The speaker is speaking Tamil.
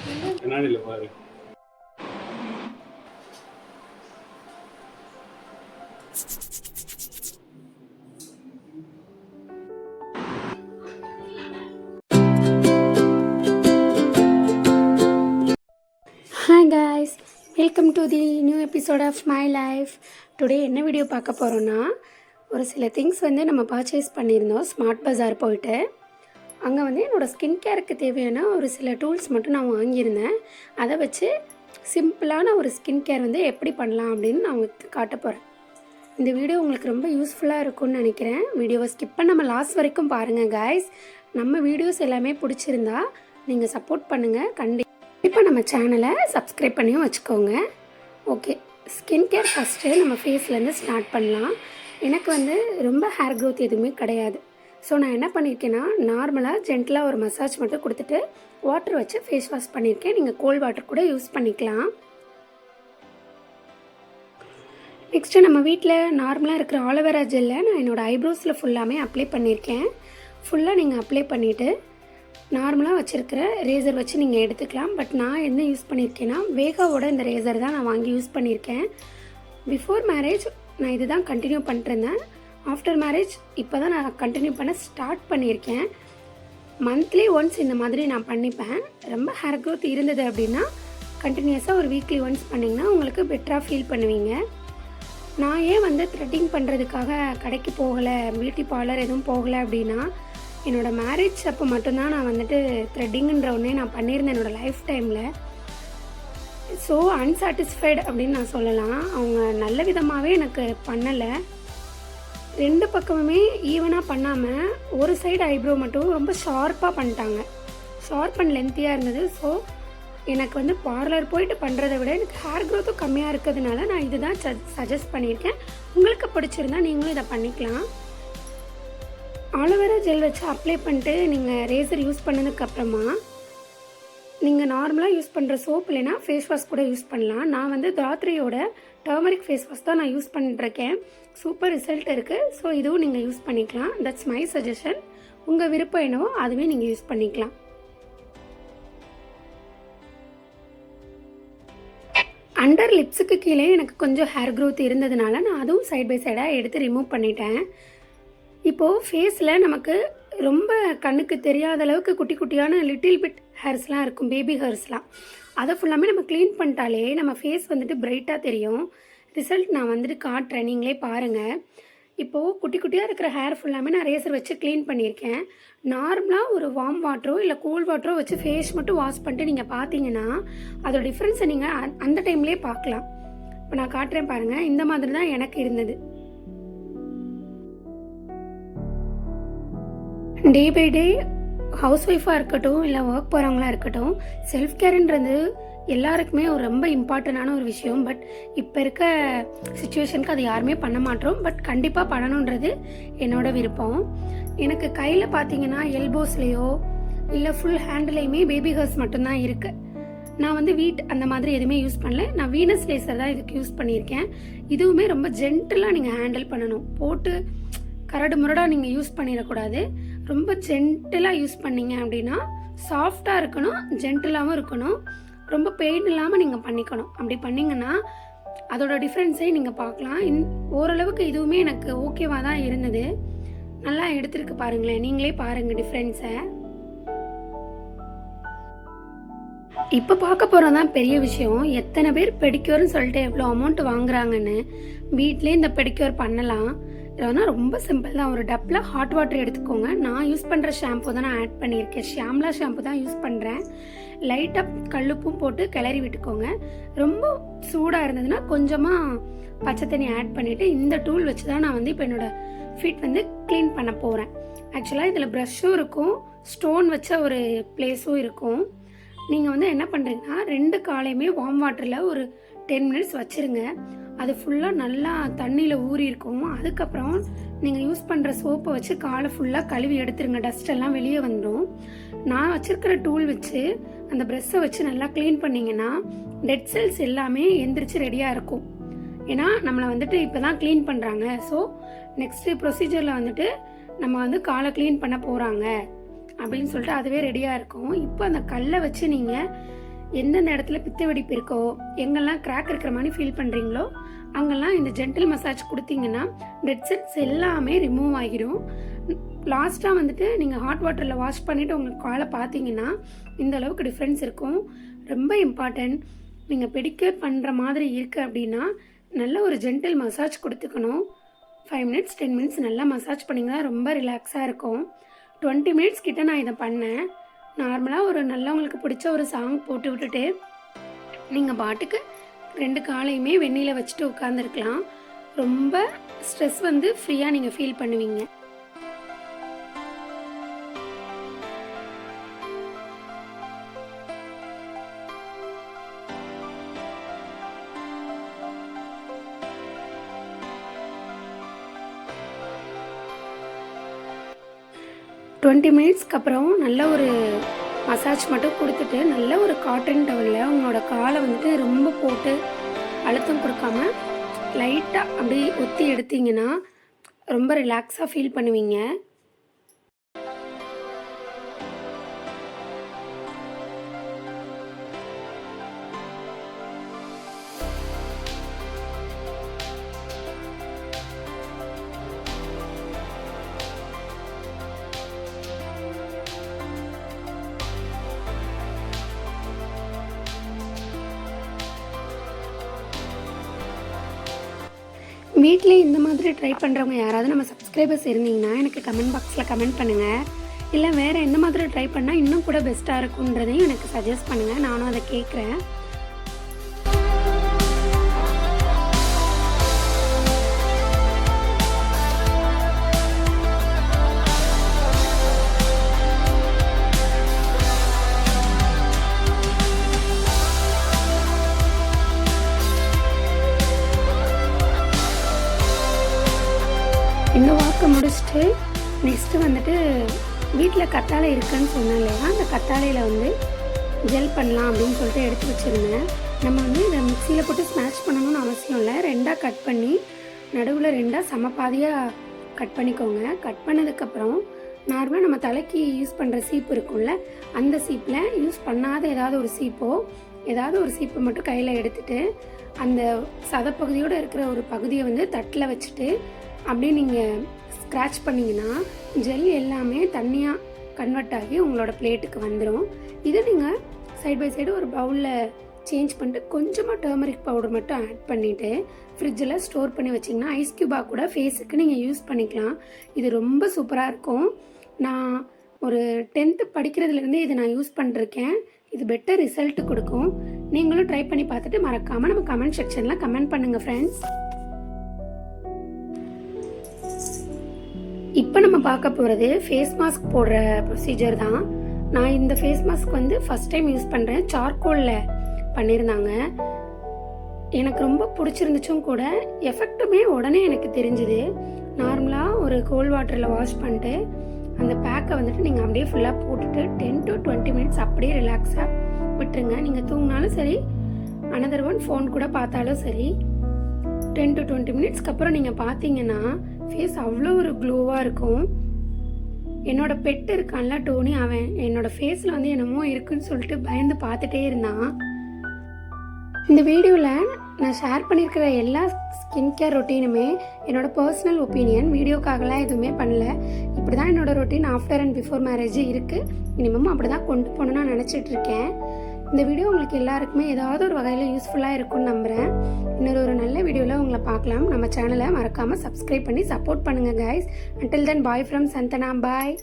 கண்ணாடியில் பாரு. Hi guys, welcome to the new episode of my life. Today என்ன வீடியோ பார்க்க போகிறோன்னா, ஒரு சில திங்ஸ் நம்ம பர்ச்சேஸ் பண்ணியிருந்தோம் ஸ்மார்ட் பஜார் போயிட்டு. அங்கே என்னோடய ஸ்கின் கேருக்கு தேவையான ஒரு சில டூல்ஸ் மட்டும் நான் வாங்கியிருந்தேன். அதை வச்சு சிம்பிளான ஒரு ஸ்கின் கேர் எப்படி பண்ணலாம் அப்படின்னு நான் உங்களுக்கு காட்ட போகிறேன். இந்த வீடியோ உங்களுக்கு ரொம்ப யூஸ்ஃபுல்லாக இருக்கும்னு நினைக்கிறேன். வீடியோவை ஸ்கிப் பண்ண நம்ம லாஸ்ட் வரைக்கும் பாருங்கள் காய்ஸ். நம்ம வீடியோஸ் எல்லாமே பிடிச்சிருந்தா நீங்கள் சப்போர்ட் பண்ணுங்கள். கண்டிப்பாக நம்ம சேனலை சப்ஸ்கிரைப் பண்ணியும் வச்சுக்கோங்க. ஓகே, ஸ்கின் கேர் ஃபஸ்ட்டு நம்ம ஃபேஸ்லேருந்து ஸ்டார்ட் பண்ணலாம். எனக்கு ரொம்ப ஹேர் க்ரோத் எதுவுமே கிடையாது. ஸோ நான் என்ன பண்ணியிருக்கேன்னா, நார்மலாக ஜென்டலாக ஒரு மசாஜ் மட்டும் கொடுத்துட்டு வாட்டர் வச்சு ஃபேஸ் வாஷ் பண்ணியிருக்கேன். நீங்கள் கோல்ட் வாட்டர் கூட யூஸ் பண்ணிக்கலாம். நெக்ஸ்ட்டு நம்ம வீட்டில் நார்மலாக இருக்கிற ஆலோவேரா ஜெல்லை நான் என்னோடய ஐப்ரோஸில் ஃபுல்லாமே அப்ளை பண்ணியிருக்கேன். ஃபுல்லாக நீங்கள் அப்ளை பண்ணிவிட்டு நார்மலாக வச்சுருக்கிற ரேசர் வச்சு நீங்கள் எடுத்துக்கலாம். பட் நான் என்ன யூஸ் பண்ணியிருக்கேன்னா, வேகாவோட இந்த ரேசர் தான் நான் வாங்கி யூஸ் பண்ணியிருக்கேன். பிஃபோர் மேரேஜ் நான் இது தான் கண்டினியூ பண்ணிட்டுருந்தேன். ஆஃப்டர் மேரேஜ் இப்போ தான் நான் கண்டினியூ பண்ண ஸ்டார்ட் பண்ணியிருக்கேன். மந்த்லி ஒன்ஸ் இந்த மாதிரி நான் பண்ணிப்பேன். ரொம்ப ஹேர் க்ரோத் இருந்தது அப்படின்னா கண்டினியூஸாக ஒரு வீக்லி ஒன்ஸ் பண்ணிங்கன்னா உங்களுக்கு பெட்டராக ஃபீல் பண்ணுவீங்க. நான் ஏன் த்ரெட்டிங் பண்ணுறதுக்காக கடைக்கு போகலை, பியூட்டி பார்லர் எதுவும் போகலை அப்படின்னா, என்னோடய மேரேஜ் அப்போ மட்டும்தான் நான் த்ரெட்டிங்குன்ற ஒன்றே நான் பண்ணியிருந்தேன் என்னோடய லைஃப் டைமில். ஸோ அன்சாட்டிஸ்ஃபைடு அப்படின்னு நான் சொல்லலாம். அவங்க நல்ல விதமாகவே எனக்கு பண்ணலை. ரெண்டு பக்கமுமே ஈவனாக பண்ணாமல் ஒரு சைடு ஐப்ரோ மட்டும் ரொம்ப ஷார்ப்பாக பண்ணிட்டாங்க. ஷார்ப் அண்ட் லென்த்தியாக இருந்தது. ஸோ எனக்கு பார்லர் போயிட்டு பண்ணுறதை விட எனக்கு ஹேர் க்ரோத்தும் கம்மியாக இருக்கிறதுனால நான் இது தான் சஜஸ்ட் பண்ணியிருக்கேன். உங்களுக்கு பிடிச்சிருந்தா நீங்களும் இதை பண்ணிக்கலாம். ஆலோவேரா ஜெல் வச்சு அப்ளை பண்ணிட்டு நீங்கள் ரேசர் யூஸ் பண்ணதுக்கப்புறமா நீங்கள் நார்மலாக யூஸ் பண்ணுற சோப் இல்லைனா ஃபேஸ் வாஷ் கூட யூஸ் பண்ணலாம். நான் தாத்ரியோட டர்மரிக் ஃபேஸ் வாஷ் தான் நான் யூஸ் பண்ணிட்டுருக்கேன். சூப்பர் ரிசல்ட் இருக்குது. ஸோ இதுவும் நீங்கள் யூஸ் பண்ணிக்கலாம். That's my suggestion. உங்கள் விருப்பம் என்னவோ அதுவே நீங்கள் யூஸ் பண்ணிக்கலாம். அண்டர் லிப்ஸுக்கு கீழே எனக்கு கொஞ்சம் ஹேர் க்ரோத் இருந்ததுனால நான் அதுவும் சைட் பை சைடாக எடுத்து ரிமூவ் பண்ணிட்டேன். இப்போது ஃபேஸில் நமக்கு ரொம்ப கண்ணுக்கு தெரியாத அளவுக்கு குட்டி குட்டியான லிட்டில் பிட் ஹேர்ஸ்லாம் இருக்கும், பேபி ஹேர்ஸ்லாம். அதை ஃபுல்லாமே நம்ம க்ளீன் பண்ணிட்டாலே நம்ம ஃபேஸ் பிரைட்டாக தெரியும். ரிசல்ட் நான் காட்டுறேன், நீங்களே பாருங்கள். இப்போது குட்டி குட்டியாக இருக்கிற ஹேர் ஃபுல்லாமே நான் ரேசர் வச்சு க்ளீன் பண்ணியிருக்கேன். நார்மலாக ஒரு வார்ம் வாட்டரோ இல்லை கூல் வாட்டரோ வச்சு ஃபேஸ் மட்டும் வாஷ் பண்ணிட்டு நீங்கள் பார்த்தீங்கன்னா அதோட டிஃப்ரென்ஸை நீங்கள் அந்த டைம்லேயே பார்க்கலாம். இப்போ நான் காட்டுறேன் பாருங்கள். இந்த மாதிரி தான் எனக்கு இருந்தது. டே பை டே ஹவுஸ் ஒய்ஃபாக இருக்கட்டும் இல்லை ஒர்க் போகிறவங்களா இருக்கட்டும், செல்ஃப் கேருன்றது எல்லாருக்குமே ஒரு ரொம்ப இம்பார்ட்டண்டான ஒரு விஷயம். பட் இப்போ இருக்க சுச்சுவேஷனுக்கு அது யாருமே பண்ண மாட்டோம். பட் கண்டிப்பாக பண்ணணுன்றது என்னோட விருப்பம். எனக்கு கையில் பார்த்தீங்கன்னா எல்போஸ்லேயோ இல்லை ஃபுல் ஹேண்ட்லேயுமே பேபி ஹேர்ஸ் மட்டும்தான் இருக்குது. நான் வீட் அந்த மாதிரி எதுவுமே யூஸ் பண்ணல. நான் வீனஸ் லேசர் தான் இதுக்கு யூஸ் பண்ணியிருக்கேன். இதுவுமே ரொம்ப ஜென்டிலாக நீங்கள் ஹேண்டில் பண்ணணும். போட்டு கரடு முரடாக நீங்கள் யூஸ் பண்ணிடக்கூடாது. ரொம்ப ஜென்டிலாக யூஸ் பண்ணிங்க அப்படின்னா சாஃப்டாக இருக்கணும், ஜென்டிலாகவும் இருக்கணும், ரொம்ப பெயின் இல்லாமல் நீங்கள் பண்ணிக்கணும். அப்படி பண்ணிங்கன்னா அதோட டிஃப்ரென்ஸை நீங்கள் பார்க்கலாம். ஓரளவுக்கு இதுவுமே எனக்கு ஓகேவாக தான் இருந்தது. நல்லா எடுத்துருக்கு பாருங்களேன், நீங்களே பாருங்கள் டிஃப்ரென்ஸை. இப்போ பார்க்க போகிறது தான் பெரிய விஷயம். எத்தனை பேர் பெடிக்யூர்னு சொல்லிட்டு எவ்வளோ அமௌண்ட் வாங்குறாங்கன்னு. வீட்டிலே இந்த பெடிக்யூர் பண்ணலாம். இதெல்லாம் ரொம்ப சிம்பிள் தான். ஒரு டப்பில் ஹாட் வாட்டர் எடுத்துக்கோங்க. நான் யூஸ் பண்ணுற ஷாம்பு தான் நான் ஆட் பண்ணியிருக்கேன். ஷாம்லா ஷாம்பு தான் யூஸ் பண்ணுறேன். லைட்டாக கல்லுப்பும் போட்டு கிளறி விட்டுக்கோங்க. ரொம்ப சூடாக இருந்ததுன்னா கொஞ்சமாக பச்சை தண்ணி ஆட் பண்ணிவிட்டு இந்த டூல் வச்சு தான் நான் இப்போ என்னோடய ஃபீட் க்ளீன் பண்ண போகிறேன். ஆக்சுவலாக இதில் ப்ரஷ்ஷும் இருக்கும், ஸ்டோன் வச்ச ஒரு பிளேஸும் இருக்கும். நீங்கள் என்ன பண்ணுறீங்கன்னா, ரெண்டு காலையுமே வார்ம் வாட்டரில் ஒரு 10 மினிட்ஸ் வச்சுருங்க. அது ஃபுல்லாக நல்லா தண்ணியில் ஊறி இருக்கும். அதுக்கப்புறம் நீங்கள் யூஸ் பண்ணுற சோப்பை வச்சு காலை ஃபுல்லாக கழுவி எடுத்துருங்க. டஸ்ட் எல்லாம் வெளியே வந்துடும். நான் வச்சுருக்கிற டூல் வச்சு அந்த ப்ரெஷ்ஷை வச்சு நல்லா க்ளீன் பண்ணிங்கன்னா டெட் செல்ஸ் எல்லாமே எந்திரிச்சு ரெடியாக இருக்கும். ஏன்னா நம்மளை இப்போ தான் க்ளீன் பண்ணுறாங்க. ஸோ நெக்ஸ்ட்டு ப்ரொசீஜரில் நம்ம காலை க்ளீன் பண்ண போகிறாங்க அப்படின்னு சொல்லிட்டு அதுவே ரெடியாக இருக்கும். இப்போ அந்த கல்லை வச்சு நீங்கள் எந்தெந்த இடத்துல பித்த வெடிப்பு இருக்கோ, எங்கெல்லாம் கிராக் இருக்கிற மாதிரி ஃபீல் பண்ணுறீங்களோ அங்கெல்லாம் இந்த ஜென்டில் மசாஜ் கொடுத்தீங்கன்னா டெட் செல்ஸ் எல்லாமே ரிமூவ் ஆகிடும். லாஸ்ட்டாக வந்துட்டு நீங்கள் ஹாட் வாட்டரில் வாஷ் பண்ணிவிட்டு உங்கள் காலை பார்த்தீங்கன்னா இந்த அளவுக்கு டிஃப்ரென்ஸ் இருக்கும். ரொம்ப இம்பார்ட்டன்ட். நீங்கள் பெடிக்யூர் பண்ணுற மாதிரி இருக்குது அப்படின்னா நல்ல ஒரு ஜென்டில் மசாஜ் கொடுத்துக்கணும். 5 மினிட்ஸ் 10 மினிட்ஸ் நல்லா மசாஜ் பண்ணிங்கன்னா ரொம்ப ரிலாக்ஸாக இருக்கும். 20 மினிட்ஸ் கிட்ட நான் இதை பண்ணேன். நார்மலாக ஒரு நல்லா உங்களுக்கு பிடிச்ச ஒரு சாங் போட்டு விட்டுட்டு நீங்கள் பாட்டுக்கு 2 காலையுமே வெந்நீரில் வச்சுட்டு உட்காந்துருக்கலாம். ரொம்ப ஸ்ட்ரெஸ் வந்து ஃப்ரீயாக நீங்கள் ஃபீல் பண்ணுவீங்க. டுவெண்ட்டி மினிட்ஸ்க்கு அப்புறம் நல்ல ஒரு மசாஜ் மட்டும் கொடுத்துட்டு நல்ல ஒரு காட்டன் டவலில் உங்களோட காலை வந்துட்டு ரொம்ப போட்டு அழுத்தம் கொடுக்காம லைட்டாக அப்படி ஒத்தி எடுத்தீங்கன்னா ரொம்ப ரிலாக்ஸாக ஃபீல் பண்ணுவீங்க. வீட்டிலே இந்த மாதிரி ட்ரை பண்ணுறவங்க யாராவது நம்ம சப்ஸ்கிரைபர்ஸ் இருந்தீங்கன்னா எனக்கு கமெண்ட் பாக்ஸில் கமெண்ட் பண்ணுங்கள். இல்லை வேறு எந்த மாதிரி ட்ரை பண்ணால் இன்னும் கூட பெஸ்ட்டாக இருக்குன்றதையும் எனக்கு சஜஸ்ட் பண்ணுங்கள். நானும் அதை கேட்குறேன். இந்த வாக்கை முடிச்சுட்டு நெக்ஸ்ட்டு வந்துட்டு வீட்டில் கத்தாழை இருக்குன்னு சொன்னேன் இல்லையா, அந்த கத்தாழையில் வந்து ஜெல் பண்ணலாம் அப்படின்னு சொல்லிட்டு எடுத்து வச்சுருந்தேன். நம்ம வந்து இதை மிக்சியில் போட்டு ஸ்மாஷ் பண்ணணும்னு அவசியம் இல்லை. 2ஆக கட் பண்ணி நடுவில் 2ஆக சமப்பாதியாக கட் பண்ணிக்கோங்க. கட் பண்ணதுக்கப்புறம் நார்மலாக நம்ம தலைக்கு யூஸ் பண்ணுற சீப்பு இருக்கும்ல, அந்த சீப்பில் யூஸ் பண்ணாத ஏதாவது ஒரு சீப்பை மட்டும் கையில் எடுத்துகிட்டு அந்த சதப்பகுதியோடு இருக்கிற ஒரு பகுதியை வந்து தட்டில் வச்சுட்டு அப்படியே நீங்கள் ஸ்க்ராட்ச் பண்ணிங்கன்னா ஜெல் எல்லாமே தண்ணியாக கன்வெர்ட் ஆகி உங்களோட பிளேட்டுக்கு வந்துடும். இதை நீங்கள் சைட் பை சைடு ஒரு பவுலில் சேஞ்ச் பண்ணிட்டு கொஞ்சமாக டர்மரிக் பவுடர் மட்டும் ஆட் பண்ணிவிட்டு ஃப்ரிட்ஜில் ஸ்டோர் பண்ணி வச்சிங்கன்னா ஐஸ் க்யூபாக கூட ஃபேஸுக்கு நீங்கள் யூஸ் பண்ணிக்கலாம். இது ரொம்ப சூப்பராக இருக்கும். நான் ஒரு 10th படிக்கிறதுலேருந்தே இதை நான் யூஸ் பண்ணிருக்கேன். இது பெட்டர் ரிசல்ட் கொடுக்கும். நீங்களும் ட்ரை பண்ணி பார்த்துட்டு மறக்காமல் நம்ம கமெண்ட் செக்ஷனில் கமெண்ட் பண்ணுங்கள் ஃப்ரெண்ட்ஸ். இப்போ நம்ம பார்க்க போகிறது ஃபேஸ் மாஸ்க் போடுற ப்ரொசீஜர் தான். நான் இந்த ஃபேஸ் மாஸ்க் வந்து ஃபஸ்ட் டைம் யூஸ் பண்ணுறேன். சார்கோலில் பண்ணியிருந்தாங்க. எனக்கு ரொம்ப பிடிச்சிருந்துச்சும் கூட. எஃபெக்ட்டுமே உடனே எனக்கு தெரிஞ்சுது. நார்மலாக ஒரு கோல்ட் வாட்டரில் வாஷ் பண்ணிட்டு அந்த பேக்கை வந்துட்டு நீங்கள் அப்படியே ஃபுல்லாக போட்டுட்டு 10 to 20 மினிட்ஸ் அப்படியே ரிலாக்ஸாக விட்டுருங்க. நீங்கள் தூங்கினாலும் சரி, அனதர் ஒன் ஃபோன் கூட பார்த்தாலும் சரி, 10 to 20 மினிட்ஸ்க்கு அப்புறம் நீங்கள் பார்த்தீங்கன்னா ஃபேஸ் அவ்வளோ ஒரு க்ளோவாக இருக்கும். என்னோட பெட் இருக்கான்ல டோனி, அவன் என்னோட ஃபேஸில் வந்து என்னமோ இருக்குன்னு சொல்லிட்டு பயந்து பார்த்துட்டே இருந்தான். இந்த வீடியோவில் நான் ஷேர் பண்ணியிருக்கிற எல்லா ஸ்கின் கேர் ரொட்டீனுமே என்னோட பர்சனல் ஒப்பீனியன். வீடியோக்காகலாம் எதுவுமே பண்ணல. இப்படி தான் என்னோட routine after and before marriage இருக்குது. இனிமேல் அப்படி தான் கொண்டு போகணுன்னு நான் நினச்சிட்ருக்கேன். இந்த வீடியோ உங்களுக்கு எல்லாருக்குமே ஏதாவது ஒரு வகையில் யூஸ்ஃபுல்லாக இருக்கும்னு நம்புகிறேன். இன்னொரு ஒரு நல்ல வீடியோவில் உங்களை பார்க்கலாம். நம்ம சேனலை மறக்காமல் சப்ஸ்கிரைப் பண்ணி சப்போர்ட் பண்ணுங்கள் guys. until then bye from Santana. Bye.